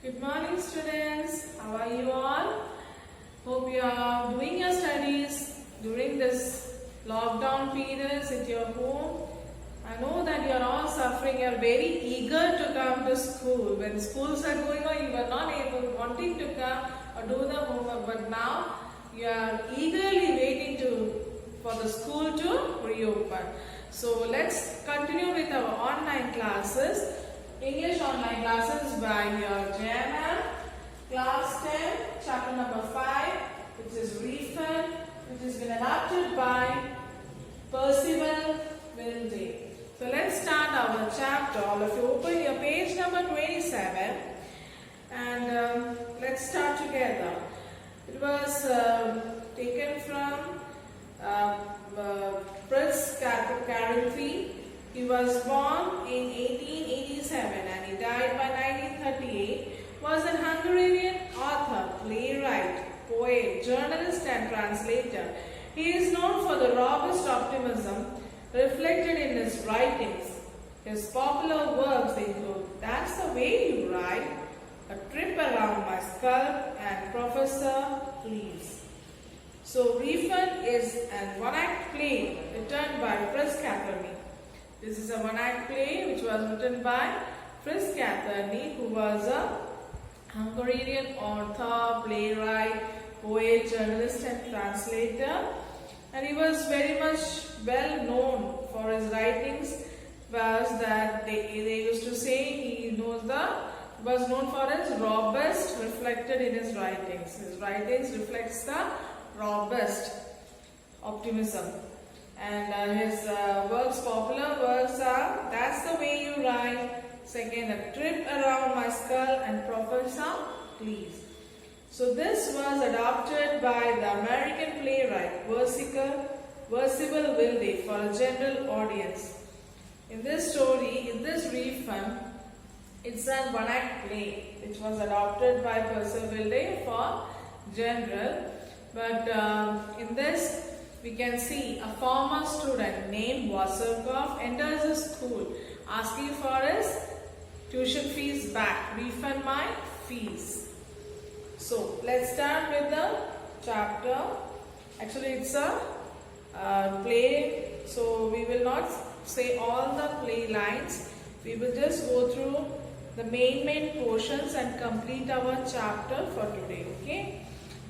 Good morning, students. How are you all? Hope you are doing your studies during this lockdown periods at your home. I know that you are all suffering. You are very eager to come to school. When schools are going on, you are not wanting to come or do the homework. But now you are eagerly waiting for the school to reopen. So let's continue with our online classes. English online classes by your JMM, class 10, chapter number 5, which is refund, which has been adapted by Percival Wilday. So let's start our chapter. All of you open your page number 27 and let's start together. It was taken from Fritz Karelfi. He was born in 1887 and he died by 1938. Was an Hungarian author, playwright, poet, journalist and translator. He is known for the robust optimism reflected in his writings. His popular works include That's the Way You Ride, A Trip Around My Skull and Professor Please. So Refund is a one-act play written by Fritz Karelfi. This is a one-act play which was written by Fritz Karelfi, who was a Hungarian author, playwright, poet, journalist and translator. And he was very much well known for his writings. Was that they used to say was known for his robust reflected in his writings. His writings reflects the robust optimism. And his popular works are That's the Way You Ride, second A Trip Around My Skull and Professor Please. So this was adapted by the American playwright Percival Wilday for a general audience. In this story, in this refund, it's a one-act play which was adapted by Percival Wilday for general. But in this, we can see a former student named Wasserkoff enters a school asking for his tuition fees back. Refund my fees. So let's start with the chapter. Actually, it's a play, so we will not say all the play lines. We will just go through the main portions and complete our chapter for today. Okay.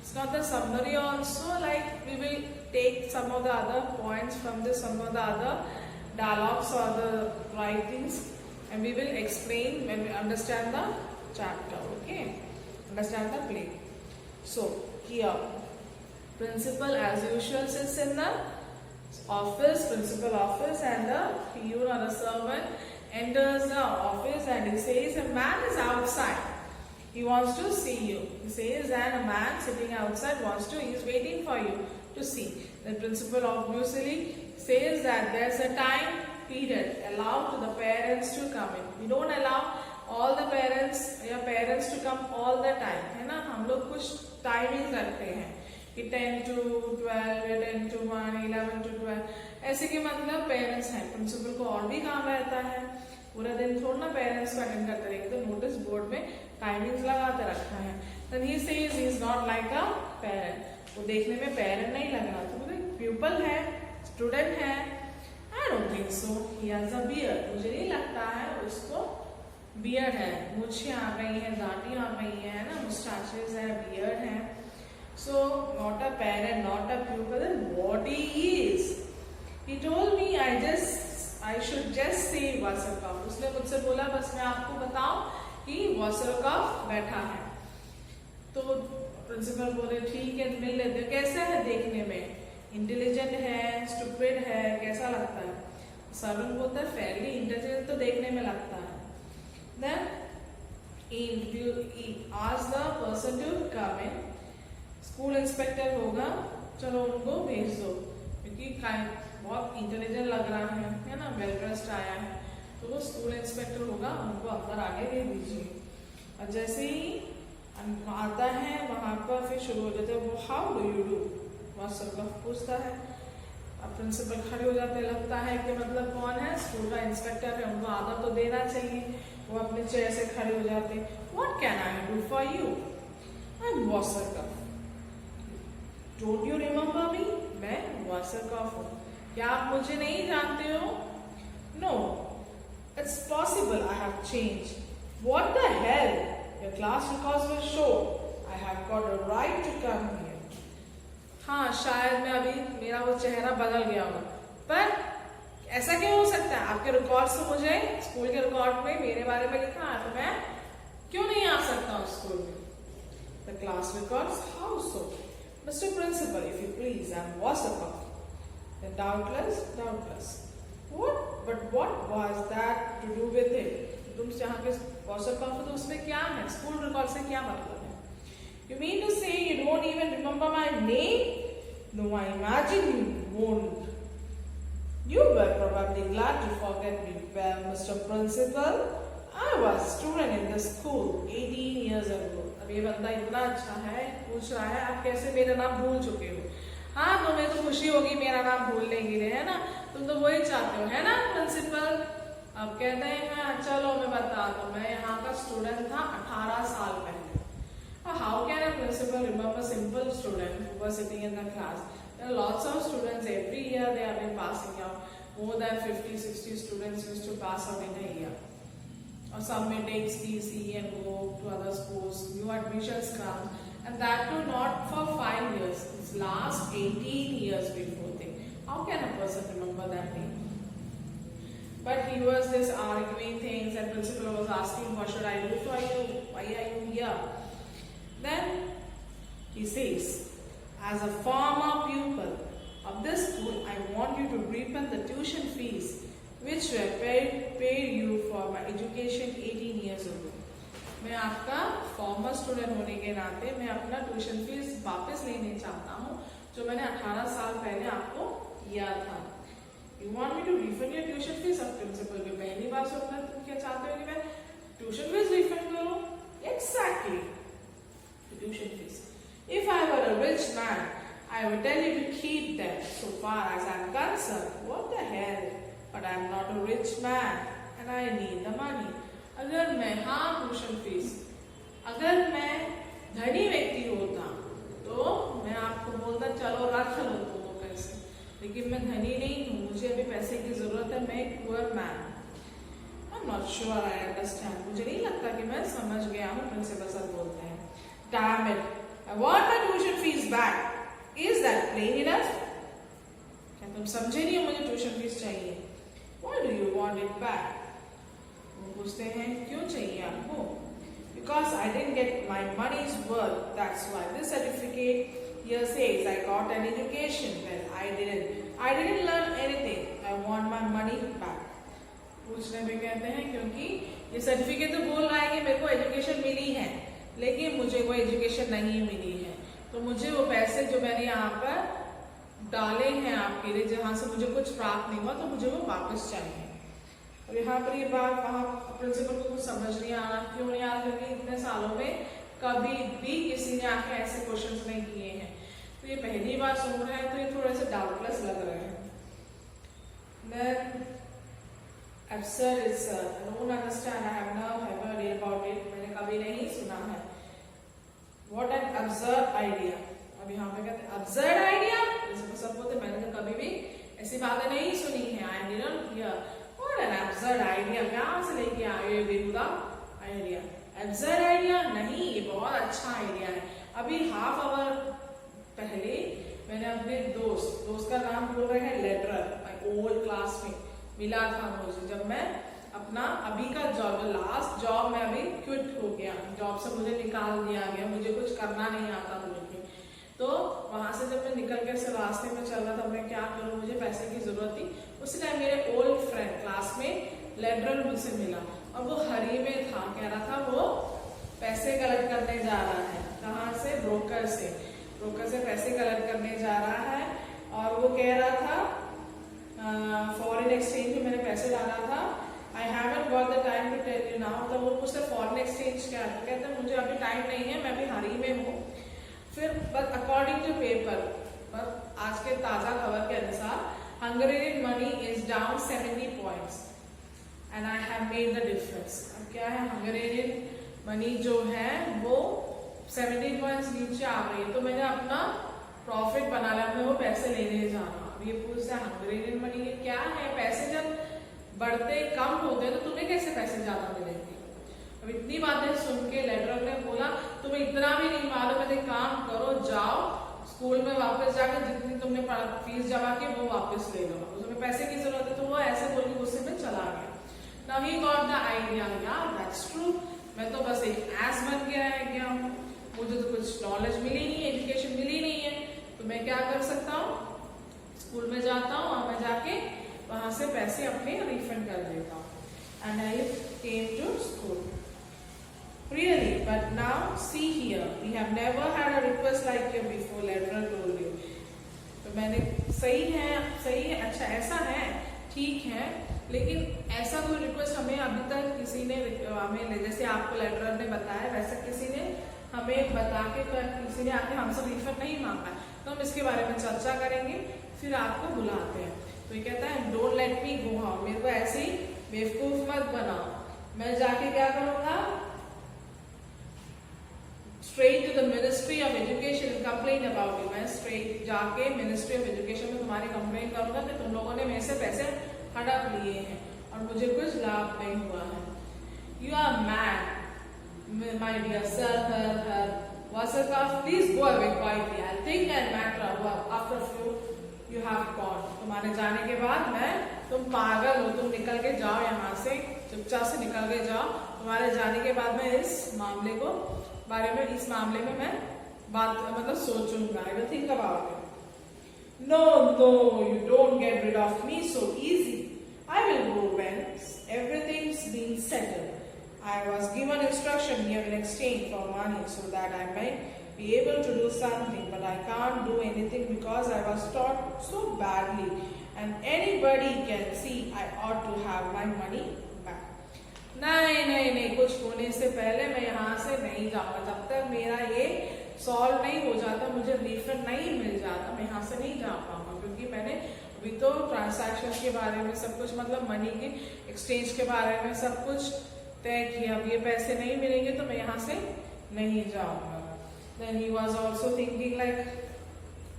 It's not the summary also, like we will take some of the other points from some of the other dialogues or the writings and we will explain when we understand the chapter, okay? Understand the play. So, here, principal as usual sits in the principal office and the peon or the servant enters the office and he says, a man is outside. He wants to see you. He says, and a man sitting outside he is waiting for you to see. The principal obviously says that there's a time period allowed to the parents to come in. We don't allow all the your parents to come all the time. है ना? हम लोग कुछ timings रखते हैं कि 10 to 12 या 10 to 1, 11 to 12. ऐसे के मतलब parents हैं. Principal को और भी काम रहता है. पूरा दिन थोड़ा ना पेरेंट्स को अटेंड करते रहेंगे तो नोटिस बोर्ड में टाइमिंग्स लगाते रखा है. Then he says he is not like a parent. वो देखने में पेरेंट नहीं लग रहा तो बोले प्यूपल है, स्टूडेंट है. I don't think so. He has a beard. मुझे नहीं लगता है उसको बियर्ड है. मूछें आ गई हैं, दाढ़ी आ गई है ना, मुस्टाचेस है, बियर्ड है. So not a parent, not a pupil. Then what he is? He told me I should just say Wasserkoff. उसने मुझसे बोला बस मैं आपको बताऊं कि Wasserkoff बैठा है. तो प्रिंसिपल बोले ठीक है मिल लेते. कैसा है देखने में? इंटेलिजेंट है, स्टूपिड है, कैसा लगता है? सर्वेंट बोलता है फेयरली इंटेलिजेंट तो देखने में लगता है. Then he asked the person to come in. School inspector होगा, चलो उनको भेज दो क्योंकि बहुत इंटेलिजेंट लग रहा है ना, वेल ड्रेस्ड आया है तो वो स्कूल इंस्पेक्टर होगा, उनको अंदर आने दे दीजिए. और जैसे ही आता है वहां पर फिर शुरू हो जाते हैं वो हाउ डू यू डू. वासरकॉफ पूछता है. अब प्रिंसिपल खड़े हो जाते. लगता है कि मतलब कौन है, स्कूल का इंस्पेक्टर है, उनको आदर तो देना चाहिए. वो अपने चेयर से खड़े हो जाते, what can I do for you? I am वॉसरकॉफ। Don't you remember me? मैं वॉसरकॉफ हूँ, क्या आप मुझे नहीं जानते हो? No, it's possible I have change. What the hell? Your class records will show I have got a right to come here. हाँ, शायद मैं अभी मेरा वो चेहरा बदल गया होगा, पर ऐसा क्यों हो सकता है? आपके रिकॉर्ड्स तो मुझे स्कूल के रिकॉर्ड में मेरे बारे में लिखा है, तो मैं क्यों नहीं आ सकता हूँ स्कूल में? The class records, how so? Mr. Principal, if you please, I am Wasserkopf. Then doubtless. But what was that to do with it? तुम जहाँ के Wasserkopf हो तो उसमें क्या है? स्कूल रिकॉर्ड से क्या मतलब है? You mean to say you don't even remember my name? No, I imagine you won't. You were probably glad to forget me. Well, Mr. Principal, I was a student in this school 18 years ago. अब ये बंदा इतना अच्छा है, पूछ रहा है आप कैसे मेरा नाम भूल चुके हो? हाँ, तुम्हें तो खुशी होगी मेरा नाम भूलने की, है ना? तुम तो वही चाहते हो, है ना प्रिंसिपल? अब कहते हैं चलो मैं बता दूं, मैं यहाँ का स्टूडेंट था 18 साल पहले। How can a principal remember simple student who was sitting in the class? There are lots of students every year they have been passing out. More than 50-60 students used to pass out in a year. Or some may take TC and go to other schools. New admissions come, and that too not for 5 years. It's last 18 years before they. How can a person remember that name? But he was just arguing things, and principal was asking, "What should I do for you? Why are you here?" Then he says, "As a former pupil of this school, I want you to refund the tuition fees which were paid you for my education 18 years ago." मैं आपका farmer student होने के नाते मैं अपना tuition fees वापस लेना चाहता हूँ जो मैंने 18 साल पहले आपको दिया था। You want me to refund your tuition fees? अब प्रिंसिपल भी पहली बार सुन रहा है, तुम क्या चाहते हो कि मैं ट्यूशन फीस रिफंड करूँ? Exactly, tuition fees. If I were a rich man, I would tell you to keep them. So far as I'm concerned, what the hell? But I'm not a rich man and I need the money. अगर मैं tuition fees, अगर मैं धनी व्यक्ति होता तो मैं आपको बोलता चलो रख लो तो पैसे, लेकिन मैं धनी नहीं हूँ, मुझे अभी पैसे की जरूरत है, मैं एक poor man. I'm not sure I understand. मुझे नहीं लगता कि मैं समझ गया हूँ, प्रिंसिपल सर बोलते हैं। Damn it! I want my tuition fees back. Is that plain enough? क्या तुम समझे नहीं हो मुझे ट्यूशन फीस चाहिए? Why do you want it back? वो पूछते हैं क्यों चाहिए आपको? Because I didn't get my money's worth. That's why this certificate here says I got an education. Well, I didn't learn anything. I want my money back. पूछने में कहते हैं क्योंकि ये सर्टिफिकेट तो बोल रहा है कि मेरे को एजुकेशन मिली है, लेकिन मुझे वो एजुकेशन नहीं मिली है, तो मुझे वो पैसे जो मैंने यहाँ पर डाले हैं आपके लिए, जहाँ से मुझे कुछ प्राप्त नहीं हुआ, तो मुझे वो वापस चाहिए। और यहाँ पर ये बात वहाँ प्रिंसिपल को कुछ समझ नहीं आ रहा, क्यों नहीं आ रहा? क्योंकि इतने सालों में कभी भी किसी ने आके ऐसे क्वेश्चंस नहीं किए हैं, तो ये पहली बार सुन रहे हैं, तो ये थोड़े से डाउटलेस लग रहे हैं। Then absurd is I don't understand. I have never heard about it. मैंने कभी नहीं सुना है। What an absurd idea. अब यहाँ पे कहते हैं absurd idea, जैसे सब बोलते मैंने तो कभी भी ऐसी बातें नहीं सुनी है। I didn't hear. What an absurd idea. कहाँ से लेके आए ये बेहुदा आइडिया? Absurd idea नहीं, ये बहुत अच्छा आइडिया है। अभी हाफ आवर पहले मैंने अपने दोस्त का नाम बोल रहे हैं लेटरर, माय ओल्ड क्लासमेट मिला था मुझे, जब मैं अपना अभी का जॉब, लास्ट जॉब में अभी क्विट हो गया, जॉब से मुझे निकाल दिया गया, मुझे कुछ करना नहीं आता मुझे। तो वहां से जब मैं निकल के रास्ते में चल रहा था, मैं क्या करूं, मुझे पैसे की जरूरत थी। उसी टाइम मेरे ओल्ड फ्रेंड क्लासमेट लेटरल मुझसे मिला और वो हरी में था, कह रहा था वो पैसे कलेक्ट करने जा रहा है। कहाँ से? ब्रोकर से पैसे कलेक्ट करने जा रहा है। और वो कह रहा था फॉरेन एक्सचेंज में मैंने पैसे डाला था। I haven't got the time to tell you now. तो वो मुझसे फॉरेन एक्सचेंज क्या है, कहते हैं मुझे अभी टाइम नहीं है, मैं अभी हरी में हूँ। फिर बट अकॉर्डिंग टू पेपर, पर आज के ताजा खबर के अनुसार Hungarian money is down 70 points and I have made the difference. अब क्या है, हंगेरियन मनी जो है वो 17 पॉइंट्स नीचे आ गई, तो मैंने अपना प्रॉफिट बना लिया, मैं वो पैसे लेने जा रहा हूँ। ये पूछता है हंगेरियन मनी ये क्या है, पैसे जब बढ़ते कम होते हैं तो तुम्हें कैसे पैसे ज्यादा मिलेंगे। अब इतनी बातें सुन के लेटरर ने बोला तुम्हें इतना भी नहीं मालूम है, काम करो, जाओ स्कूल में वापस जाकर जितनी तुमने फीस जमा की वो वापस ले लो, तुम्हें पैसे की जरूरत है। तो वो ऐसे बोल के गुस्से में चला गया। Now he got the idea, यार दैट्स ट्रू, मैं तो बस एक एस बन के रह गया हूँ, मुझे तो कुछ नॉलेज मिली नहीं है, एजुकेशन मिली नहीं है, तो मैं क्या कर सकता हूँ, स्कूल में जाता हूँ और मैं जाके वहां से पैसे अपने रिफंड कर देता हूँ। And I came to school. Really, but now see here, we have never had a request like you before, lecturer told you. तो मैंने सही है, अच्छा ऐसा है, ठीक है, लेकिन ऐसा कोई रिक्वेस्ट हमें अभी तक किसी ने हमें, जैसे आपको लेटरर ने बताया वैसा किसी ने हमें बता के किसी ने आके हमसे रिफंड नहीं मांगा। तो हम इसके बारे में चर्चा करेंगे, फिर आपको बुलाते हैं। तो ये कहता है don't let me go how, मेरे को ऐसे ही बेवकूफ मत बनाओ, मैं जाके क्या करूंगा, straight to the Ministry of Education and complain about you। मैं straight जाके Ministry of Education में तुम्हारी कंप्लेन करूंगा कि तुम लोगों ने मेरे से पैसे हड़प लिए हैं और मुझे कुछ लाभ नहीं हुआ है। You are mad, my dear sir, her, Wasserkopf, please go away quietly, I'll think and matter after you have gone। तुम्हारे जाने के बाद तुम पागल हो, तुम निकल के जाओ यहाँ से, चुपचाप से निकल के जाओ, तुम्हारे जाने के बाद मैं इस मामले में मैं बात मतलब सोचूंगा, I will think about it। No, you don't get rid of me so easy। I will go when everything's been settled। I was given instruction here in exchange for money so that I might be able to do something, but I can't do anything because I was taught so badly, and anybody can see I ought to have my money back। नहीं, कुछ होने से पहले मैं यहाँ से नहीं जाऊंगा, जब तक मेरा ये सॉल्व नहीं हो जाता, मुझे रिफंड नहीं मिल जाता, मैं यहाँ से नहीं जा पाऊंगा, क्योंकि मैंने अभी तो ट्रांसैक्शन के बारे में सब कुछ, मतलब मनी के एक्सचेंज के बारे में सब कुछ तय किया, अब ये पैसे नहीं मिलेंगे तो मैं यहाँ से नहीं जाऊंगा। Then he was also thinking like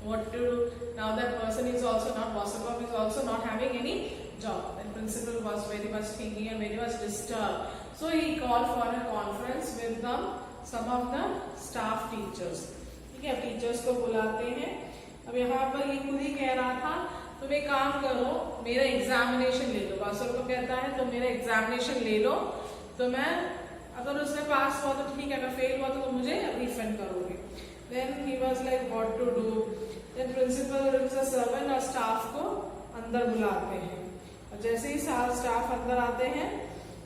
what to do, now that person is also not, Wasserkopf is also not having any job। The principal was very much thinking and very much disturbed, so he called for a conference with some of the staff teachers। ठीक है, teachers को बुलाते हैं। अब यहाँ पर ये खुद ही कह रहा था तुम एक काम करो, मेरा एग्जामिनेशन ले लो। Wasserkopf कहता है तुम मेरा एग्जामिनेशन ले लो, तो मैं अगर उसमें पास हुआ तो ठीक है, अगर फेल हुआ तो मुझे रिफंड करोगे। Then he was like what to do। Then principal brings a servant और स्टाफ को अंदर बुलाते हैं, और जैसे ही स्टाफ अंदर आते हैं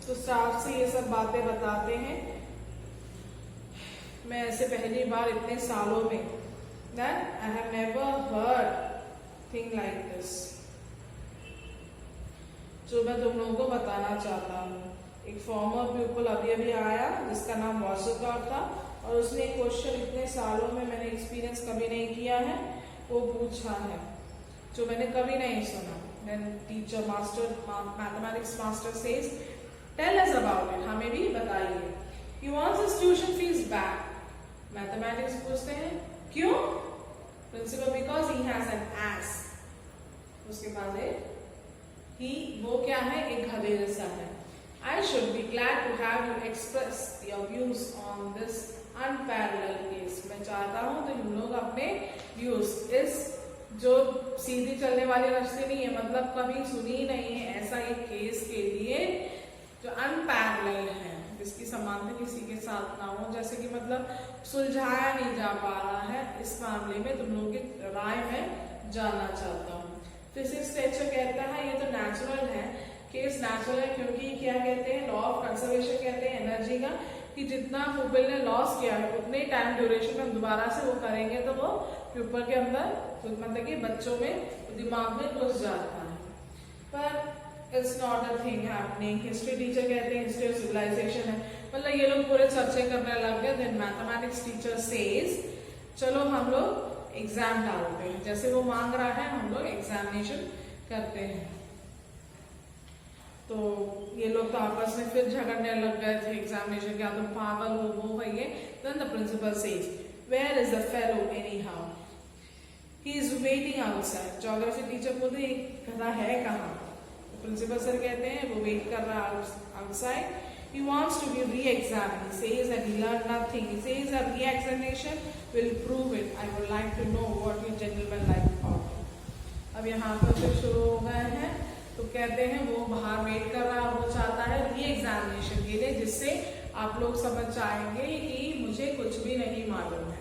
तो स्टाफ से ये सब बातें बताते हैं। मैं ऐसे पहली बार इतने सालों में that I have never heard thing like this। जो मैं तुम लोगों को बताना चाहता हूँ, एक फॉर्मर पीपल अभी आया जिसका नाम Wasserkopf था, और उसने एक क्वेश्चन इतने सालों में मैंने एक्सपीरियंस कभी नहीं किया है वो पूछा है, जो मैंने कभी नहीं सुना। Then teacher mathematics master says tell us about it, हमें भी बताइए। He wants his tuition fees back। Mathematics पूछते हैं क्यों? Principal because he has an ass। उसके पास वो क्या है, एक गधे जैसा है। I should be glad to have you express your views on this unparalleled case। मैं चाहता हूँ तो तुम लोग अपने व्यूज, इस जो सीधी चलने वाली रास्ते नहीं है, मतलब कभी सुनी नहीं है ऐसा एक केस के लिए जो अनपैरेलल है, जिसकी समानता किसी के साथ ना हो, जैसे कि मतलब सुलझाया नहीं जा पा रहा है, इस मामले में तुम लोगों की राय में जानना चाहता हूँ। फिजिक्स टीचर कहता है ये तो नेचुरल है, केस नेचुरल है, क्योंकि क्या कहते हैं, लॉ ऑफ कंजर्वेशन कहते हैं एनर्जी का, कि जितना प्यूपल ने लॉस किया है उतने टाइम ड्यूरेशन में हम दोबारा से वो करेंगे तो वो प्यूपल के अंदर, मतलब कि बच्चों में दिमाग में घुस जाता है। पर it's not a thing happening. History teacher कहते हैं हिस्ट्री ऑफ सिविलाइजेशन है, मतलब ये लोग पूरे चर्चे करने लग गए। देन मैथमेटिक्स टीचर सेज चलो हम लोग एग्जाम डालते हैं, जैसे वो मांग रहा है हम लोग एग्जामिनेशन करते हैं। तो ये लोग तो आपस में फिर झगड़ने लग गए थे एग्जामिनेशन, क्या तुम पागल हो, वो है ये। Then the principal says, where is the fellow anyhow? He is waiting outside. Geography teacher बोलते हैं गधा है कहाँ? प्रिंसिपल सर कहते हैं वो वेट कर रहा है outside. He wants to be re-examined. He says that he learned nothing. He says that re-examination will prove it. I would like to know what you gentlemen like about it. अब यहाँ पर फिर शुरू हो गए हैं, तो कहते हैं वो बाहर वेट कर रहा है, वो चाहता है री-एग्जामिनेशन के लिए, जिससे आप लोग समझ जाएंगे कि मुझे कुछ भी नहीं मालूम है।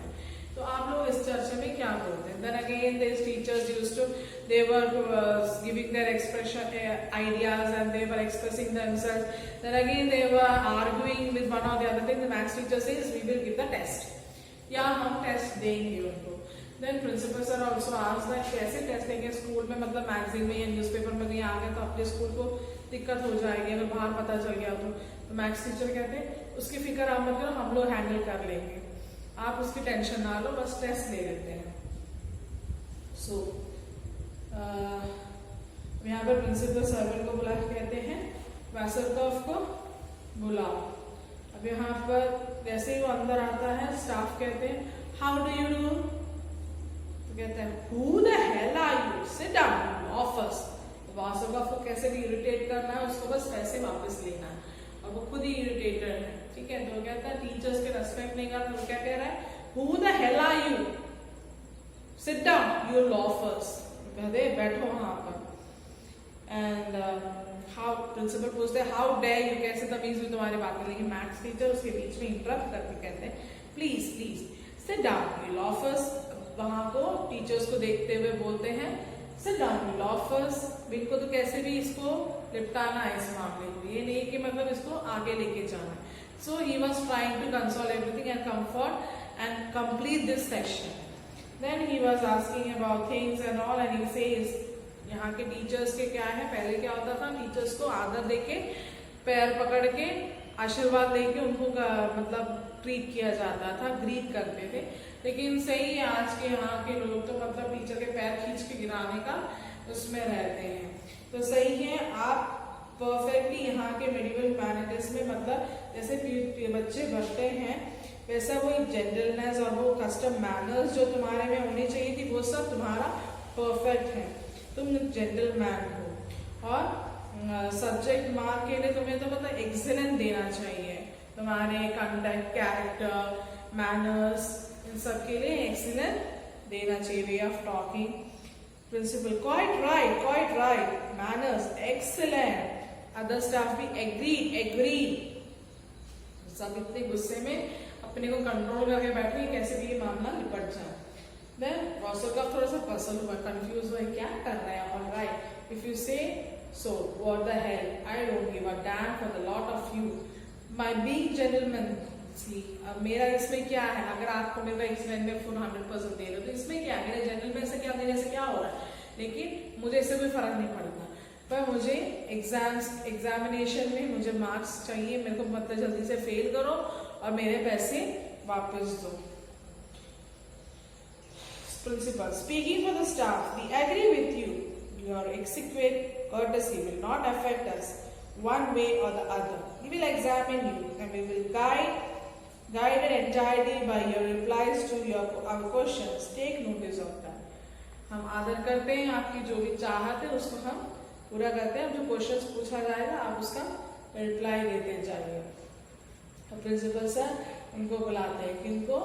तो आप लोग इस चर्चा में क्या बोलते हैं? Then again these teachers used to, they were giving their expression ideas and they were expressing themselves. Then again they were arguing with one or the other thing. The maths teacher says we will give the test, या हम test देंगे उनको। Then principal sir also asked that कैसे test देंगे school में, मतलब magazine में या न्यूज़पेपर में कहीं आ गए तो अपने स्कूल को दिक्कत हो जाएगी अगर बाहर पता चल गया तो मैथ्स टीचर कहते हैं उसकी फिक्र आप मत करो, हम लोग हैंडल कर लेंगे, आप उसकी टेंशन ना लो, बस टेस्ट ले लेते हैं। सो यहाँ पर प्रिंसिपल सर्वेंट को बुला के कहते हैं वासरकॉफ को बुलाओ। अब यहाँ पर जैसे ही वो अंदर आता है स्टाफ कहते हैं हाउ डू यू डू, तो कहता है who the hell are you, sit down office. वासरकॉफ को कैसे भी इरिटेट करना है, उसको बस पैसे वापस लेना है और वो खुद ही इरिटेटेड है, ठीक है। तो कहता है टीचर्स के रेस्पेक्ट नहीं करता, वो क्या कह रहा है who the hell are you, sit down you loafers, कहते बैठो वहां पर। एंड हाउ प्रिंसिपल पूछते हैं हाउ डेयर यू, कैसे तमीज में तुम्हारी बात है, लेकिन मैथ्स टीचर उसके बीच में इंटरप्ट करके कहते हैं please please sit down you loafers. वहां को टीचर्स को देखते हुए बोलते हैं सिट डाउन यू लॉफर्स। इनको तो कैसे भी इसको निपटाना है इस मामले को, ये नहीं कि मतलब इसको आगे लेके जाना है। So he was trying to console everything and comfort and complete this section. Then he was asking about things and all, and he says, यहाँ के टीचर्स के क्या है, पहले क्या होता था टीचर्स को आदर देके पैर पकड़ के आशीर्वाद देके उनको मतलब ट्रीट किया जाता था, ग्रीट करते थे। लेकिन सही है आज के यहाँ के लोग तो मतलब टीचर के पैर खींच के गिराने का उसमें रहते हैं। तो सही है आप परफेक्टली यहाँ के मेडिकल ह्यूमैनिटीज में मतलब जैसे बच्चे बढ़ते हैं वैसा वो जेंटलनेस और वो कस्टम मैनर्स जो तुम्हारे में होनी चाहिए थी वो सब तुम्हारा परफेक्ट है, तुम जेंटलमैन हो। और सब्जेक्ट मार्क के लिए तुम्हें तो मतलब एक्सीलेंट देना चाहिए, तुम्हारे कंडक्ट कैरेक्टर मैनर्स इन सब के लिए एक्सीलेंट देना चाहिए, way of talking. Principal quite right manners excellent, other staff भी एग्रीड। सब इतने गुस्से में अपने को कंट्रोल करके बैठे कैसे भी ये मामला निपट जाए। देन वासरकॉफ थोड़ा सा पजल हुआ, कंफ्यूज हुआ, क्या कर रहे हैं। Alright if you say so what the hell, I don't give a damn for the lot of you my being gentleman. See अब मेरा इसमें क्या है, अगर आपको मेरा एक्सीलेंट में फुल 100% दे रहे हो तो इसमें क्या है, मेरे जेंटलमैन से क्या देने से क्या हो रहा है, लेकिन मुझे इससे कोई फर्क नहीं पड़ता। पर मुझे एग्जामिनेशन में मुझे मार्क्स चाहिए, मेरे को मतलब जल्दी से फेल करो और मेरे पैसे वापस दो। Principal speaking for the staff, we agree with you, your exquisite courtesy will not affect us one way or the other. We will examine you and we will guided entirely by your replies to our questions. Take notice of that. हम आदर करते हैं आपकी जो भी चाहत है उसको हम पूरा करते हैं, जो क्वेश्चंस पूछा जाएगा आप उसका रिप्लाई देते जाइए। प्रिंसिपल सर उनको बुलाते हैं, किनको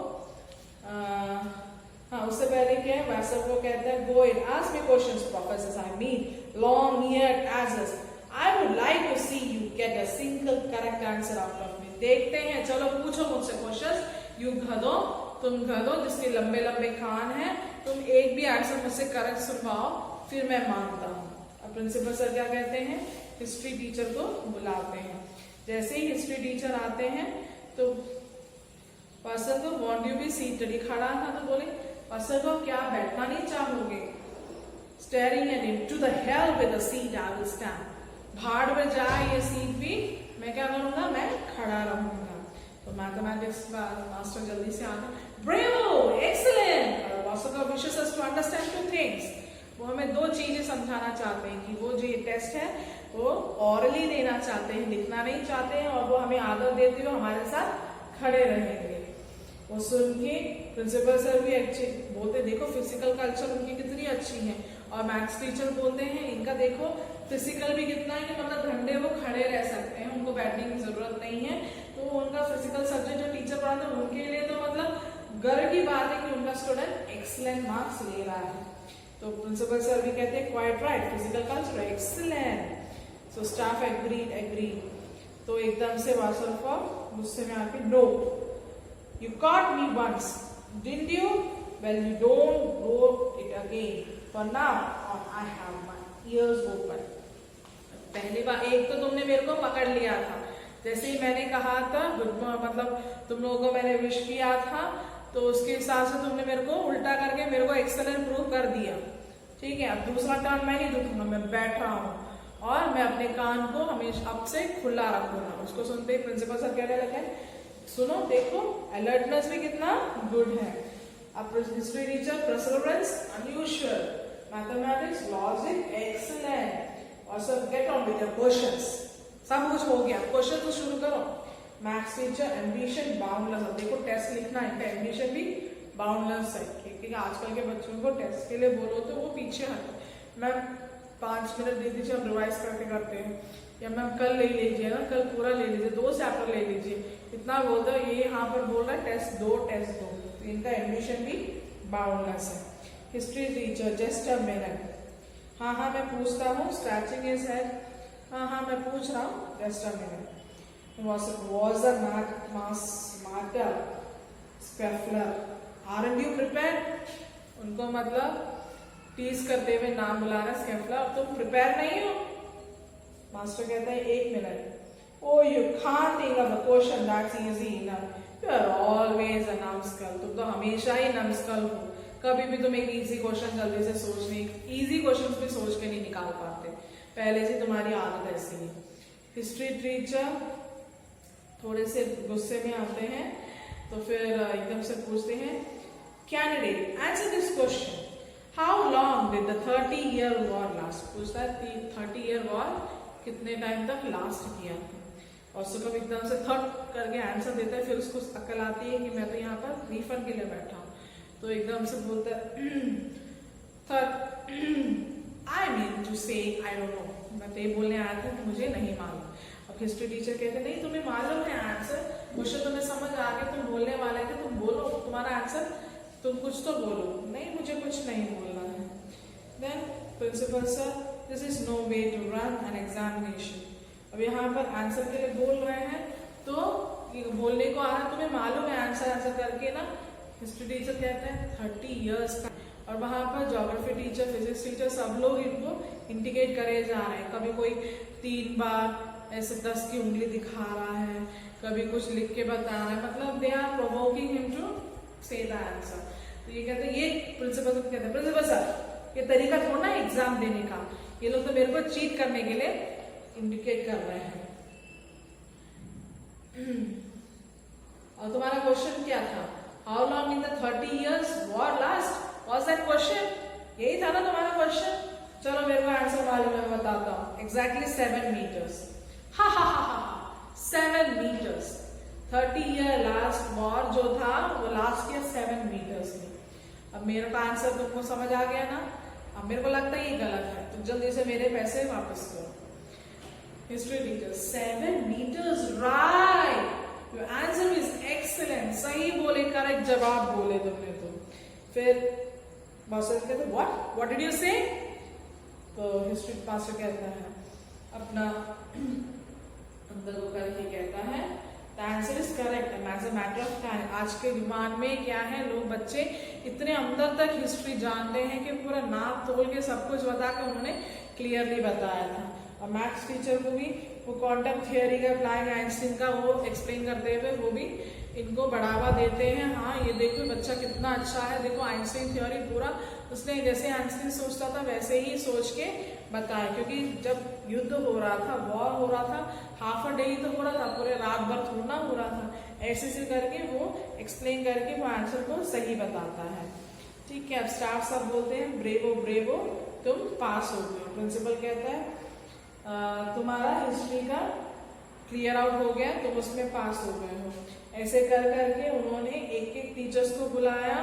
हाँ उससे पहले क्या है वैसा वो कहता है go and ask me questions professor, I mean long eared ages, I would like to see you get a single correct answer out of me. देखते हैं, चलो पूछो मुझसे क्वेश्चंस, यू गधो तुम गधो जिसके लंबे लंबे कान हैं, तुम एक भी आंसर मुझसे करेक्ट सुनवाओ फिर मैं मानता हूँ। अब प्रिंसिपल सर क्या कहते हैं, हिस्ट्री टीचर को बुलाते हैं। जैसे ही हिस्ट्री टीचर आते हैं तो पर्सन को वांट यू बी सीटेड, खड़ा था तो बोले पर्सन को क्या बैठना नहीं चाहोगे, staring at him, to the hell with the seat I will stand, भाड़ में जाए ये सीट भी मैं क्या करूंगा, मैं खड़ा रहूंगा। तो मैथमेटिक्स मास्टर जल्दी से आते, ब्रेवो एक्सीलेंट, और वासरकॉफ wishes to understand two things. वो हमें दो चीजें समझाना चाहते हैं कि वो जो ये टेस्ट है वो ऑरली देना चाहते हैं, लिखना नहीं चाहते हैं, और वो हमें आदर देते हुए हमारे साथ खड़े रहेंगे। वो सुन के प्रिंसिपल सर भी अच्छे बोलते, देखो फिजिकल कल्चर उनकी कितनी अच्छी है। और मैथ्स टीचर बोलते हैं इनका देखो फिजिकल भी कितना है कि मतलब घंटे वो खड़े रह सकते हैं, उनको बैठने की जरूरत नहीं है। तो उनका फिजिकल सब्जेक्ट जो टीचर पढ़ाते हैं उनके लिए तो मतलब गर्व की बात है कि उनका स्टूडेंट एक्सीलेंट मार्क्स ले रहा है। तो प्रिंसिपल सर भी कहते हैं quite right, physical culture excellent. So staff agree. तो एकदम से वासुदेव गुस्से में आके no, you caught me once, didn't you? Well, you don't do it again. For now, I have my ears open. पहली बार एक तो तुमने मेरे को पकड़ लिया था, जैसे ही मैंने कहा था मतलब तुम लोगों को मैंने विश किया था, तो उसके हिसाब से तुमने मेरे को उल्टा करके मेरे को एक्सेलेंट प्रूव कर दिया। ठीक है, अब दूसरा टर्न मैं नहीं दूंगा, मैं बैठ रहा हूँ और मैं अपने कान को हमेशा अब से खुला रखूंगा। उसको सुनते ही प्रिंसिपल सर कहने लगे, सुनो देखो अलर्टनेस भी कितना गुड है। अब history teacher Perseverance unusual, mathematics logic excellent, और सब get on with your questions. सब कुछ हो गया, क्वेश्चन तो शुरू करो। मैथ्स टीचर एम्बिशन बाउंडलेस, अब देखो टेस्ट लिखना है, इनका एम्बिशन भी बाउंडलेस है। ठीक है, आजकल के बच्चों को टेस्ट के लिए बोलो तो वो पीछे हटो। मैम 5 मिनट दे दीजिए, हम रिवाइज करके करते हैं, या मैम कल ले लीजिए ना, कल पूरा ले लीजिए, 2 चैप्टर ले लीजिए, इतना बोल दो। ये यहाँ पर बोल रहा है टेस्ट दो। तो इनका एम्बिशन भी बाउंडलेस है। History teacher just a minute, हाँ मैं पूछता हूँ, स्क्रैचिंग हिज हेड, हाँ मैं पूछ रहा हूँ, just a minute. Was a matter Scaffler, aren't you prepared? उनको मतलब टीज करते हुए नाम बुला रहा है स्कैफलर, तुम प्रिपेयर नहीं हो? मास्टर कहता है 1 minute. Oh, you can't think of a question that's easy enough. You are always a numbskull. तुम तो हमेशा ही numbskull हो, कभी भी तुम एक इजी क्वेश्चन जल्दी से सोच नहीं, इजी क्वेश्चन भी सोच के नहीं निकाल पाते, पहले से तुम्हारी आदत ऐसी है। हिस्ट्री टीचर थोड़े से गुस्से में आते हैं, तो फिर एकदम से पूछते हैं, candidate answer this question, how long did the 30-year war last? पूछता है 30-year war कितने टाइम तक लास्ट किया। और सुकम एकदम से थर्ड करके आंसर देता है, फिर उसको अक्ल आती है कि मैं तो यहाँ पर रिफंड के लिए बैठा हूँ, तो एकदम से बोलता है थर्ड, आई मीन टू से आई डोंट नो, मैं तो ये बोलने आया था कि मुझे नहीं मालूम। अब हिस्ट्री टीचर कहते नहीं तुम्हें मालूम है आंसर, मुझे तुम्हें समझ आ गया, तुम बोलने वाले थे, तुम बोलो तुम्हारा आंसर, तुम कुछ तो बोलो। नहीं मुझे कुछ नहीं बोलना है। Then principal sir, this is no way to run an examination. अब यहाँ पर आंसर के लिए बोल रहे हैं, तो बोलने को आ रहा है, तुम्हें मालूम है आंसर करके ना। हिस्ट्री टीचर कहते हैं 30 years का, और वहां पर ज्योग्राफी टीचर, फिजिक्स टीचर सब लोग इनको इंडिकेट करे जा रहे हैं। कभी कोई 3 बार ऐसे 10 की उंगली दिखा रहा है, कभी कुछ लिख के बता रहा है, मतलब they are provoking him to say the answer. तो ये कहते हैं, ये प्रिंसिपल कहते हैं, प्रिंसिपल सर ये तरीका थोड़ा ना एग्जाम देने का, ये लोग तो मेरे को चीट करने के लिए इंडिकेट कर रहे हैं। और तुम्हारा क्वेश्चन क्या था? How long in the 30 years war last? Was that question? यही था ना तुम्हारा क्वेश्चन? चलो मेरे को आंसर मालूम है, मैं बताता हूँ। Exactly 7 meters। हा 7 meters। 30-year लास्ट वॉर जो था वो लास्ट किया 7 meters में। अब मेरे का आंसर तुमको समझ आ गया ना? अब मेरे को लगता है ये गलत है, तो जल्दी से मेरे पैसे वापस करो। History teacher 7 meters right, your answer is excellent, सही बोले, करेक्ट जवाब बोले तुमने। तो फिर मास्टर कहते व्हाट डिड यू से? तो हिस्ट्री मास्टर कहता है अपना अंदर को करके कहता है the answer is correct as a matter of time. आज के दिमाग में क्या है, लोग बच्चे इतने अंदर तक हिस्ट्री जानते हैं कि पूरा नाप तोल के सब कुछ बता के उन्होंने क्लियरली बताया था। और मैथ्स टीचर को भी वो क्वांटम थियोरी का अप्लाइंग आइंस्टीन का वो एक्सप्लेन करते हुए वो भी इनको बढ़ावा देते हैं। हाँ ये देखो बच्चा कितना अच्छा है, देखो आइंस्टीन थ्योरी पूरा उसने जैसे आइंस्टीन सोचता था वैसे ही सोच के बताया, क्योंकि जब युद्ध हो रहा था, वॉर हो रहा था, हाफ अ डे ही तो हो रहा था, पूरे रात भर थोड़ा हो रहा था। ऐसे करके वो एक्सप्लेन करके वो आंसर को सही बताता है। ठीक है, अब स्टाफ सब बोलते हैं ब्रेवो ब्रेवो तुम पास हो गए। प्रिंसिपल कहता है तुम्हारा हिस्ट्री का क्लियर आउट हो गया, तुम उसमें पास हो गए हो। ऐसे कर करके उन्होंने एक एक टीचर्स को बुलाया,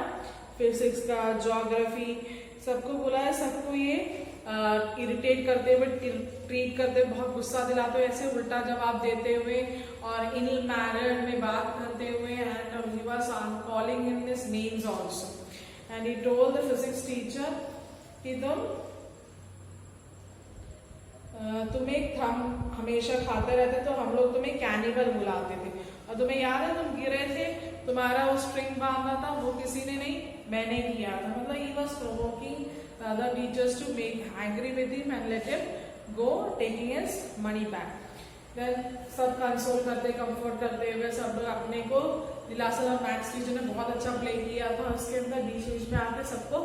फिजिक्स का, ज्योग्राफी, सबको बुलाया। सबको ये इरिटेट करते हुए, ट्रीट करते हुए, बहुत गुस्सा दिलाते हुए, ऐसे उल्टा जवाब देते हुए और इन मैनर में बात करते हुए, and he was calling him his names also, and he told the physics teacher कि तुम्हें हम हमेशा खाते रहते तो हम लोग तुम्हें कैनिबल बुलाते थे, और तुम्हें याद है तुम गिरे थे, तुम्हारा वो स्ट्रिंग बांधा था वो किसी ने नहीं, मैंने किया था। मतलब he was provoking the other teachers to make angry with him and let him go, taking his money back. Then सब कंसोल करते, कंफर्ट करते हुए सब लोग अपने को दिलासा, मैथ्स टीचर ने बहुत अच्छा प्ले किया था उसके अंदर, बीच बीच में आके सबको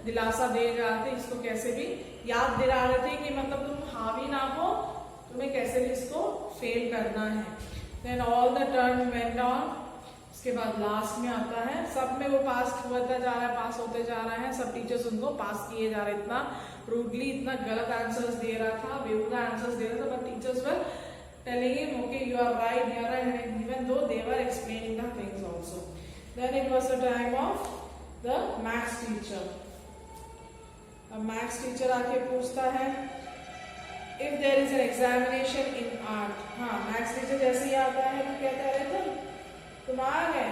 दिलासा दे रहे थे, इसको कैसे भी याद दिला रहे थे कि मतलब तुम हावी ना हो, तुम्हें कैसे भी इसको फेल करना है। Then all the turn went on. उसके बाद लास्ट में आता है, सब में वो पास होता जा रहा है, पास होते जा रहा है, सब टीचर्स उनको पास किए जा रहे, इतना रूडली, इतना गलत आंसर्स दे रहा था, बेवकूफ आंसर्स दे रहा था, but teachers were telling him, okay, you are right, and even though they were explaining the things also. Then it was the time of the maths teacher. अब maths teacher आके पूछता है, if there is an examination in art, हाँ maths teacher जैसे ही आता है तो कहता है तुम आ गए,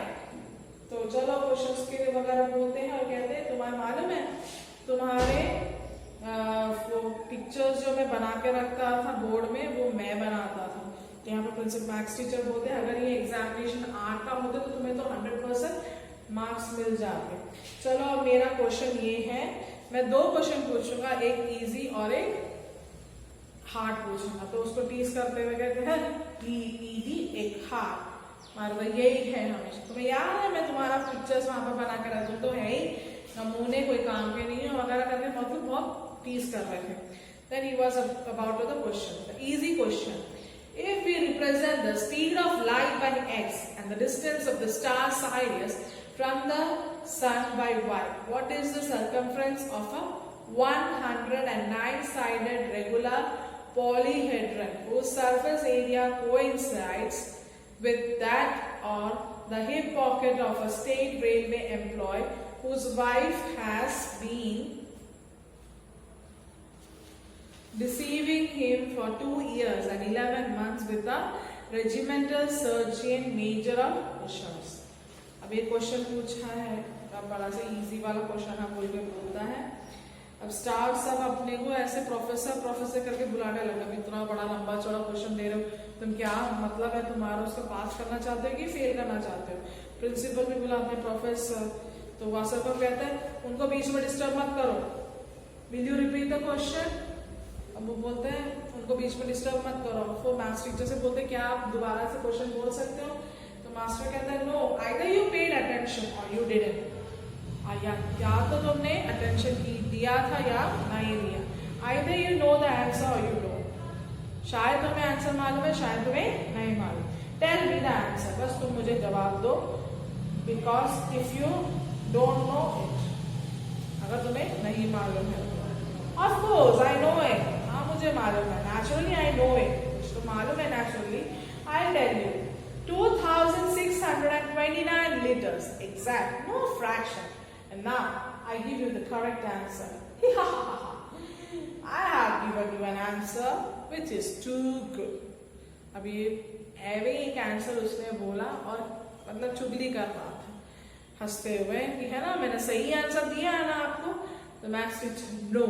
तो चलो क्वेश्चंस के वगैरह बोलते हैं और कहते हैं तुम्हारे मालूम है तुम्हारे वो पिक्चर्स जो मैं बना के रखता था बोर्ड में वो मैं बनाता था। तो यहाँ पर प्रिंसिपल मैथ्स टीचर बोलते हैं अगर ये एग्जामिनेशन आर्ट का होता तो तुम्हें तो 100% मार्क्स मिल जाते। चलो अब मेरा क्वेश्चन ये है, मैं दो क्वेश्चन पूछूंगा, एक इजी और एक हार्ड पूछूंगा। तो उसको टीज करते हुए कहते हैं इजी एक हार्ड, मतलब यही है हमेशा। तुम्हें याद है मैं तुम्हारा पिक्चर्स वहां पर बना के रखूँ तो है ही, नमूने कोई काम के नहीं है वगैरह करके मतलब बहुत टीज कर रहे थे। Then he was about to the question, the easy question. If we represent the speed of light by x and the distance of the star Sirius from the sun by y, what is the circumference of a 109-sided regular polyhedron whose surface area coincides with that or the hip pocket of a state railway employee whose wife has been deceiving him for 2 years and 11 months with a regimental surgeon major of Hussars. अब ये question पूछा है, अब बड़ा से easy वाला question हम बोल के बोलता है। अब स्टाफ सब अपने को ऐसे प्रोफेसर प्रोफेसर करके बुलाने लगा, इतना बड़ा लंबा चौड़ा क्वेश्चन दे रहे हो, तुम क्या मतलब है तुम्हारा, उसको पास करना चाहते हो कि फेल करना चाहते हो। प्रिंसिपल भी बुलाते हैं प्रोफेसर, तो वह सब कहते हैं उनको बीच में डिस्टर्ब मत करो, will you repeat the question. अब वो बोलते हैं उनको बीच में डिस्टर्ब मत करो। वो मैथ्स टीचर से बोलते हैं क्या आप दोबारा से क्वेश्चन बोल सकते हो, तो मास्टर कहता है no, either you paid attention और यू डिडंट, या तो तुमने अटेंशन दिया था या नहीं दिया, either you know the answer और यू डोंट, शायद तुम्हें आंसर मालूम है शायद तुम्हें नहीं मालूम, टेल मी द आंसर, बस तुम मुझे जवाब दो, because if you don't know it, अगर तुम्हें नहीं मालूम है। Of course I know it, हाँ मुझे मालूम है, नेचुरली आई नो इट, कुछ तो मालूम है naturally, I tell you 2629 liters exact, no fraction, and now I give you the correct answer. I have given you an answer which is too good. अब ये ऐवे एक आंसर उसने बोला और मतलब चुगली कर रहा था हंसते हुए कि है ना मैंने सही आंसर दिया है ना आपको। The maths teacher, no,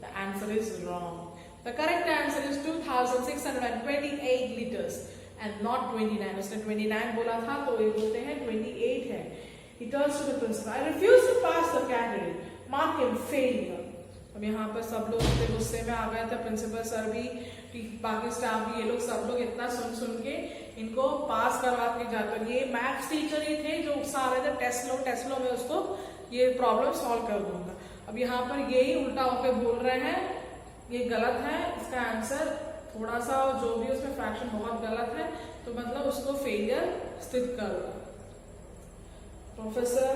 the answer is wrong. The correct answer is 2628 liters and not 29. उसने 29 बोला था तो ये बोलते हैं 28 है। He turns to the principal. I refuse to pass the candidate. Mark him failure. अब यहाँ पर सब लोग इतने गुस्से में आ गए थे, प्रिंसिपल सर भी, बाकी स्टाफ भी, ये लोग सब लोग इतना सुन सुन के इनको पास करवा के जाते। ये मैथ्स टीचर ही थे जो उत्साह रहे थे, टेस्ट लो में उसको ये प्रॉब्लम सॉल्व कर दूंगा। अब यहाँ पर यही उल्टा होकर बोल रहे हैं, ये गलत है, इसका आंसर थोड़ा सा जो भी उसमें फ्रैक्शन बहुत गलत है, तो मतलब उसको फेलियर स्थित कर दो। प्रोफेसर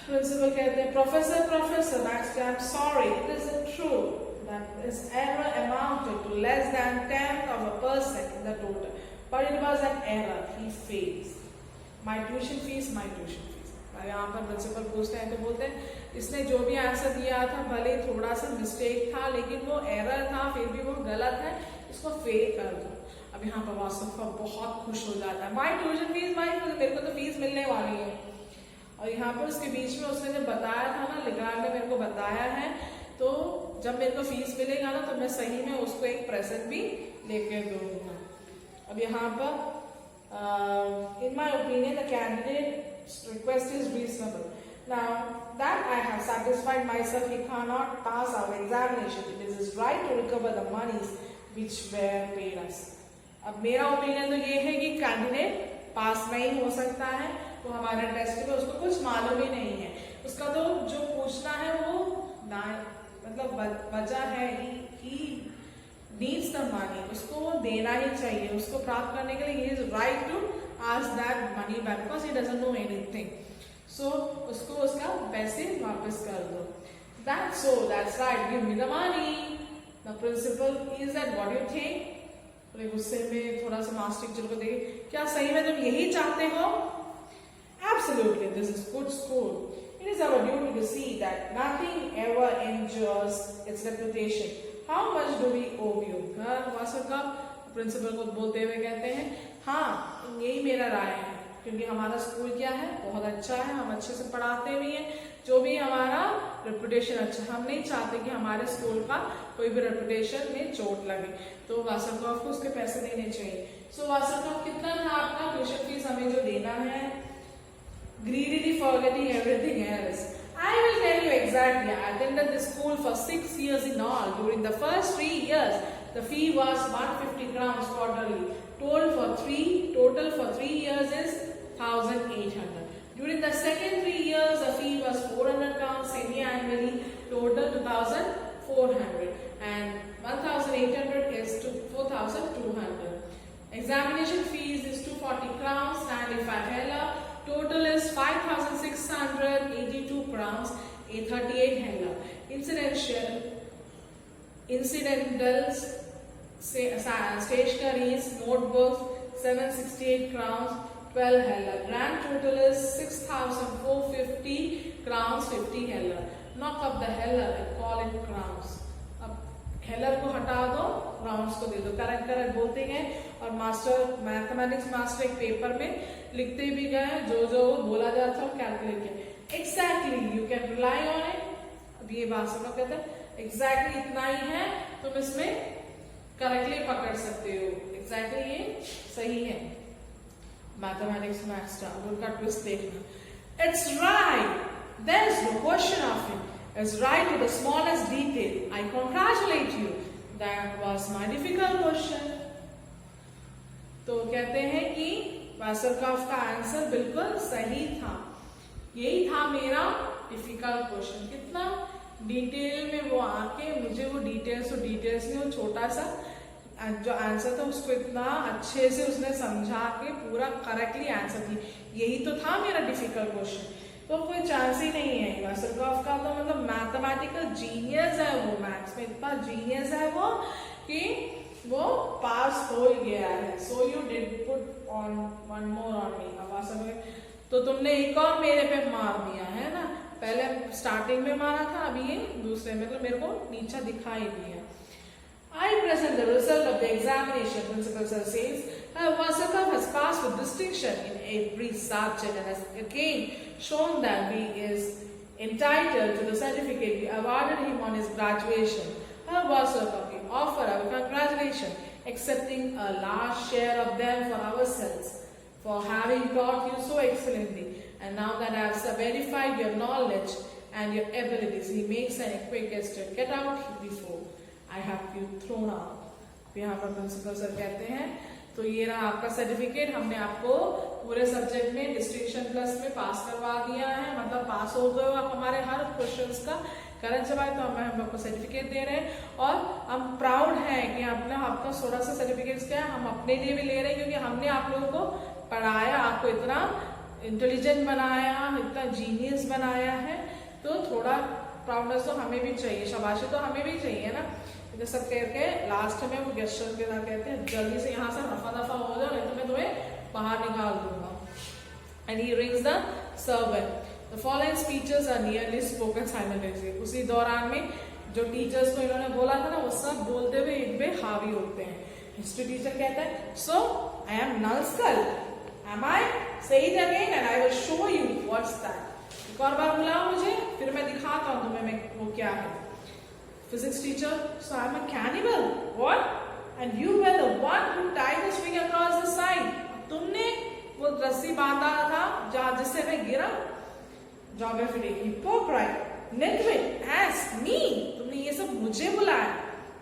प्रिंसिपल कहते हैं professor I am sorry, it is true, the that his error amounted to less than 0.1% in the total, but it was an error. He fails. My tuition fees, my tuition fees. यहाँ पर principal पूछते हैं तो बोलते हैं इसने जो भी आंसर दिया था भले थोड़ा सा मिस्टेक था लेकिन वो एरर था, फिर भी वो गलत है, इसको फेल कर दो। अब यहाँ पर वासुदेव बहुत खुश हो जाता है, माई ट्यूशन फीस, मेरे को तो फीस मिलने वाली है। और यहाँ पर उसके बीच में उसने जब बताया था ना, लिगार्ड ने मेरे को बताया है, तो जब मेरे को फीस मिलेगा ना तो मैं सही में उसको एक प्रेजेंट भी लेके दूंगा। अब यहाँ पर in my opinion the candidate request is reasonable. Now that I have satisfied myself he cannot pass our examination, it is his right to recover the monies which were paid us. अब मेरा opinion तो ये है कि candidate pass नहीं हो सकता है, तो हमारे टेस्ट में उसको कुछ मालूम ही नहीं है, उसका तो जो पूछना है वो मतलब वजह है ही needs the money, उसको वो देना ही चाहिए, उसको प्राप्त करने के लिए he is right to ask that money back because he doesn't know anything. So उसको उसका पैसे वापस कर दो। That's so, that's right, give me the money. The principal is that what do you think? पूरे गुस्से में थोड़ा सा मास्टर टीचर को देखे, क्या सही में तुम यही चाहते हो? Absolutely, this is good school. It is our duty to see that nothing ever injures its reputation. How much do we owe you? Principal को बोलते हुए कहते हैं, हाँ यही मेरा राय है, क्योंकि हमारा स्कूल क्या है, बहुत अच्छा है, हम अच्छे से पढ़ाते भी हैं, जो भी हमारा रेपुटेशन अच्छा, हम नहीं चाहते कि हमारे स्कूल का कोई भी रेपुटेशन में चोट लगे, तो वासरकॉफ को उसके पैसे देने चाहिए। सो वासरकॉफ कितना था आपका ट्यूशन फीस हमें जो देना है? Greedily forgetting everything else. I will tell you exactly. I attended this school for 6 years in all. During the first 3 years, the fee was 150 crowns quarterly. Total for 3 years is 1,800. During the second 3 years, the fee was 400 crowns semi-annually. Total 2,400, and 1,800 is to 4,200. Examination fees is 240 crowns, 95 hella. Total is 5,682 crowns, 38 hella. Incidentals, stationaries, notebooks, 768 crowns, 12 hella. Grand total is 6,450 crowns, 50 hella. Knock up the hella and call it crowns. अब हेलर को हटा दो, crowns को दे दो, correct बोलते हैं। और master mathematics master एक पेपर में लिखते भी गए, जो बोला जाता है कैलकुलेट किया। Exactly you can rely on it. अब ये बात सब कहते हैं एग्जैक्टली इतना ही है, तुम इसमें करेक्टली पकड़ सकते हो, एग्जैक्टली ये सही है। मैथमेटिक्स मास्टर उनका ट्विस्ट देखना, it's right, there is no question of it, it's right to the smallest detail, I congratulate you, that was my difficult question. तो कहते हैं कि वासरकॉफ का आंसर बिल्कुल सही था, यही था मेरा डिफिकल्ट क्वेश्चन। कितना डिटेल में वो आके मुझे वो डिटेल्स में वो छोटा सा जो आंसर था उसको इतना अच्छे से उसने समझा के पूरा करेक्टली आंसर दी, यही तो था मेरा डिफिकल्ट क्वेश्चन। तो कोई चांस ही नहीं है। वासरकॉफ का तो मतलब मैथमेटिकल जीनियस है, वो मैथ्स में इतना जीनियस है वो कि वो पास हो ही गया है। So you did put on one more on me. तो तुमने एक और मेरे पे मार दिया है ना, पहले स्टार्टिंग में मारा था, अभी ये दूसरे में, मतलब मेरे को नीचा दिखाई दिया। I present the result of the examination. Principal sir says, Vasarkov has passed with distinction in every subject and has again shown that he is entitled to the certificate we awarded him on his graduation. Vasarkov, we offer our congratulations, accepting a large share of them for ourselves, for having taught you so excellently. And now that I have verified your knowledge and your abilities, he makes an quick gesture. Get out before I have you thrown out. यहाँ पर principal sir कहते हैं, तो ये रहा आपका certificate, हमने आपको पूरे सब्जेक्ट में डिस्टिंक्शन प्लस में पास करवा दिया है, मतलब पास हो गए आप हमारे हर क्वेश्चंस का करंट जवाब, तो हम आपको सर्टिफिकेट दे रहे हैं। और हम प्राउड हैं कि आपने आपका थोड़ा सा सर्टिफिकेट क्या हम अपने लिए भी ले रहे हैं, क्योंकि हमने आप लोगों को पढ़ाया, आपको इतना इंटेलिजेंट बनाया, इतना जीनियस बनाया है, तो थोड़ा प्राउडनेस तो हमें भी चाहिए, शाबाशी तो हमें भी चाहिए ना। तो सब कह के लास्ट में वो गेस्चर के साथ कहते हैं जल्दी से यहाँ से रफा दफा हो जाओ, नहीं तो मैं तुम्हें बाहर निकाल दूंगा। And he rings the servant. The following speeches are nearly spoken simultaneously. उसी दौरान में जो टीचर्स को इन्होंने बोला था ना, वो सब बोलते हुए एक पे हावी होते हैं। हिस्ट्री टीचर कहता है, सो आई एम नलस्कल, एम आई, से it again and I will show you what's that. एक और बार बुलाओ मुझे, फिर मैं दिखाता हूँ तुम्हें मैं वो क्या है। Physics teacher, so I am a cannibal, what, and you were the one who tied the string across the side. तुमने वो रस्सी बांधा था जहाँ जिससे मैं गिरा। Geography day, hypocrite, nitwit, ass, me, तुमने ये सब मुझे बुलाया।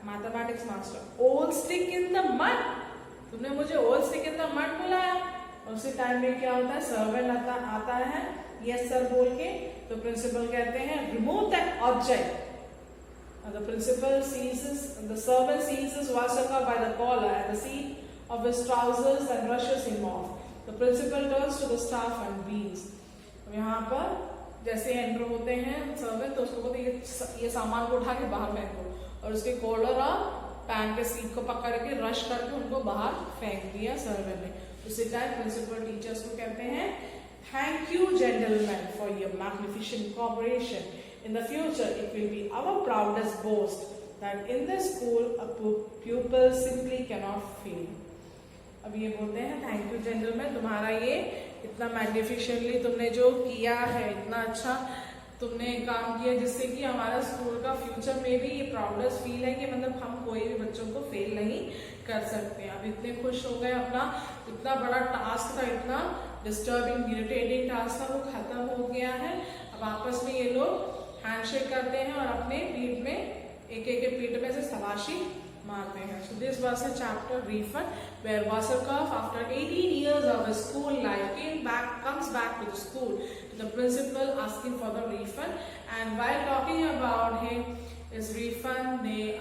Mathematics master, old stick in the mud, तुमने मुझे old stick in the mud बुलाया। और उसी टाइम में क्या होता है, सर्वेंट आता है यस सर बोल के, तो प्रिंसिपल कहते हैं remove that object. The principal seizes, the servant seizes Vasaka by the collar and the seat of his trousers and rushes him off. The principal turns to the staff and beams. यहाँ पर जैसे enter होते हैं servant, तो उसको बोलते ये सामान को उठा के बाहर फेंको, और उसके कॉलर और पैंट के सीट को पकड़ के रश करके उनको बाहर फेंक दिया सर्वेंट ने। उसी टाइम प्रिंसिपल टीचर्स को कहते हैं, thank you gentleman for your magnificent cooperation. In the future it will be our proudest boast that in the school a pupil simply can not fail. अब ये बोलते हैं, थैंक यू जेंटलमैन, तुम्हारा ये इतना मैग्निफिशेंटली तुमने जो किया है, इतना अच्छा तुमने काम किया जिससे कि हमारा स्कूल का फ्यूचर में भी ये प्राउडेस्ट फील है कि मतलब हम कोई भी बच्चों को फेल नहीं कर सकते। अब इतने खुश हो गए, अपना इतना बड़ा टास्क था, इतना डिस्टर्बिंग इरिटेटिंग टास्क था, वो खत्म हो गया है। अब आपस में ये लोग हैंडशेक करते हैं और अपने पीठ में एक एक पीठ में से शाबाशी मारते हैं। So this was a chapter refund where Vasarkov, after 18 years of his school life, comes back to the school, to the principal asking for the refund. And while talking about his refund, they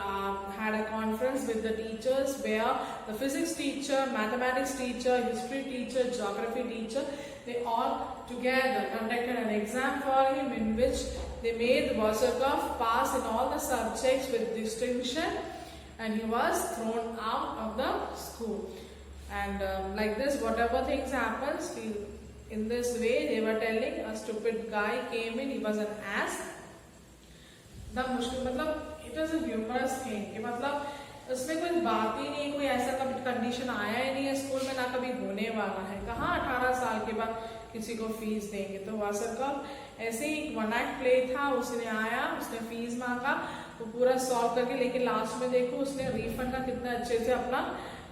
had a conference with the teachers where the physics teacher, mathematics teacher, history teacher, geography teacher, they all together conducted an exam for him in which they made Vasarkov pass in all the subjects with distinction. And he was thrown out of the school. And like this, whatever things happens, in this way, they were telling a stupid guy came in, he was an ass. The मुश्किल मतलब it was a humorous thing कि मतलब उसमें कोई बात ही नहीं, कोई ऐसा कभी कंडीशन आया ही नहीं है स्कूल में, ना कभी होने वाला है। कहाँ 18 साल के बाद किसी को फीस देंगे। तो वासरकर ऐसे ही वन एक्ट प्ले था, उसने आया, उसने फीस मांगा, वो पूरा सॉल्व करके, लेकिन लास्ट में देखो उसने रिफंड का कितना अच्छे से अपना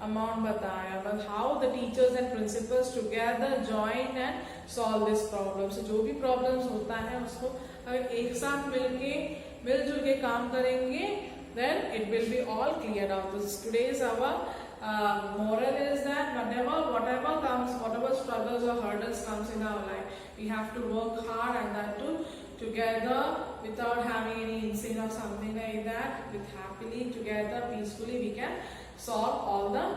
अमाउंट बताया। But how the teachers and principles together join and solve this problem. जो भी प्रॉब्लम्स होता है उसको अगर एक साथ मिलजुल के काम करेंगे, then it will be all cleared out. So today's our moral is that whatever comes, whatever struggles or hurdles comes in our life, we have to work hard, and that too together without having any incident or something like that. With happily together, peacefully, we can solve all the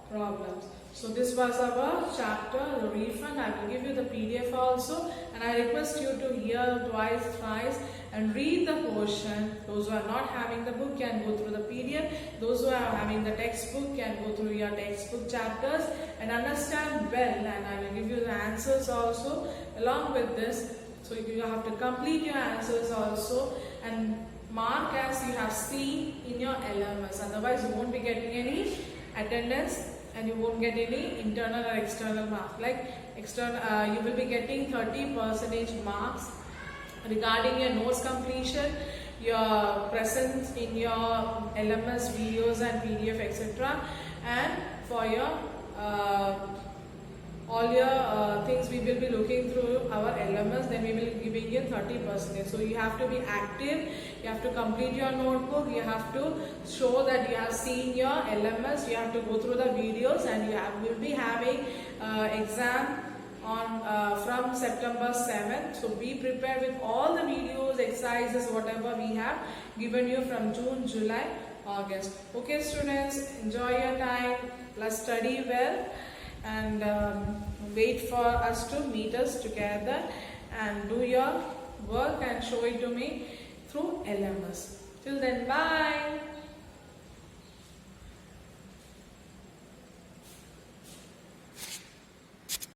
problems. So this was our chapter, the refund. I will give you the PDF also, and I request you to hear twice, thrice, and read the portion. Those who are not having the book can go through the PDF. Those who are having the textbook can go through your textbook chapters and understand well. And I will give you the answers also along with this. So you have to complete your answers also and mark as you have seen in your LMS. Otherwise, you won't be getting any attendance. And you won't get any internal or external marks. Like external, you will be getting 30% marks regarding your notes completion, your presence in your LMS videos and PDF, etc. And for your all your things, we will be looking through our LMS. Then we will be giving you 30%. So you have to be active. You have to complete your notebook. You have to show that you have seen your LMS. You have to go through the videos, and you will be having exam on from September 7th. So be prepared with all the videos, exercises, whatever we have given you from June, July, August. Okay, students, enjoy your time. Plus study well. And wait for us to meet us together and do your work and show it to me through LMS. Till then, bye.